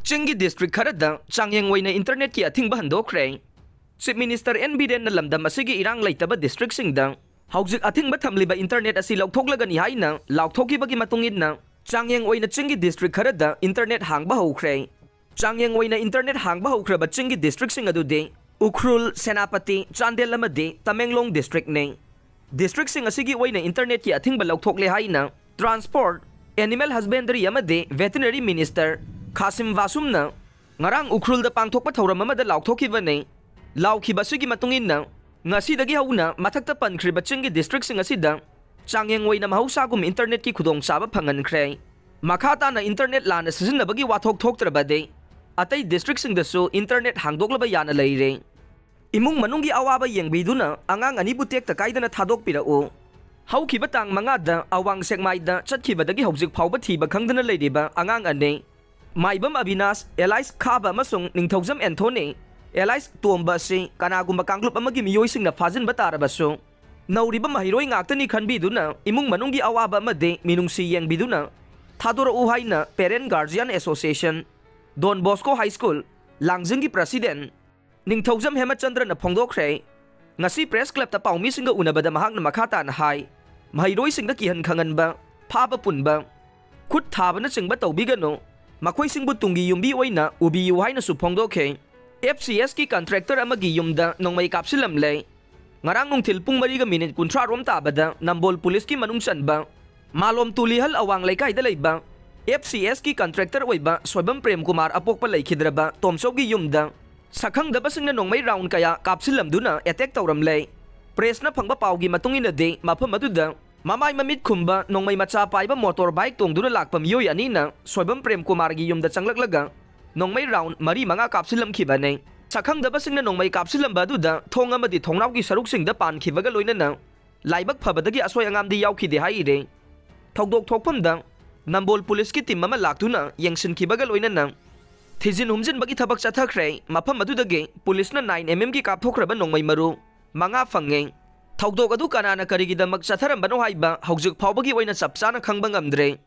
Chingi district Kharada Changyeng Oina internet ki Athingba Handokhre. Chief Minister Yengbiduna lamdam asigi irang leitaba district singda hauzik Athingba thamliba internet asi laukhoklagani haina laukthokhibagi matungin Changyeng Oina Chingi district Kharada internet hangba hokre. Changyeng Oina internet hangba hokraba Chingi district sing adude Ukhrul, Senapati, Chandel amadi Tamenglong district ne. District sing asigi oina internet ki Athingba lauthokle haina transport, animal husbandry amadi veterinary minister Kasim Vasumna ngarang Ukhrul da pangthokpa thauram amada lauthokhiba ne. Laukhiba sigi matungin ngasidagi hauna mathakta pankhriba Chingi district sing asida Changyeng Oina mahausagum internet ki khudong chaba phangankhre. Makhata na internet lana sizinabagi wathok thoktrabade Atay district sing dasu internet hangdoklaba yana leire. Emung Manungi Awaba Yengbiduna Angang anibu Tekta Kaidana Thadokpirak-u. Haukiba tang mangada awang sekmaida chatkibadagi hauzik phauba thiba khangdana leiriba Angang ane. Maibam Abinas, Elias Khaba amasung Ningthaujam Anthony, Elias Tomba si kanagumba kanglup amagi miyoi sing na fazin batarabasu. Nauriba mahiroi ngaktani khanbiduna Emung Manungi Awaba amade minungsi Yengbiduna. Thadora-u haina Parent Guardian Association. Don Bosco High School, Langjinggi President, Ningthaujam Hemachandra na Handokhre, ngasi press club ta paumi singa unabada mahak na makhata na hai, mahiroi singda kihan khangan ba, phaba punba, khut thaba na singba tawbigano, makhoi singbu tungi yumbi oina ubi yuhai na Handokhre, FCS ki contractor amagi yumda nongmai kapsilam le, ngarang nungthil pung 3 kuntra rom tabada Nambol Police ki manungsan ba, malom tulihal awang laikai da leiba, FCS ki contractor oiba Soibam Prem Kumar apokpa leikidraba Tomsogi yumda sakhang dabasing na nongmay round kaya kapsilamduna attack tawramlay. Press na phangba pawgi matungin na de mafam aduda mamay mamit khumba nongmay macha paiba motorbike tongduna lakpa miyoy anina Soibam Prem Kumar gi yumda changlaglaga nongmay round mari mga kapsilam khibane. Sakhang dabasing na nongmay kapsilamba aduda thong amadi thongraw gi saruk singda pan khibaga loinana laibak phabadagi asoi angamdi yaukhide haire. Thokdok thokpamda Nambol Police ki team mama laktuna yengsin kibagal oina nang thijin humjin bagi thabak chathakre mafam adudage police na 9mm ki kapthokraba nongmai maru manga fange thokdok adu kanana karigi damak chatharam bano haiba haujuk phawbagi oina chapchana khangbang amdre.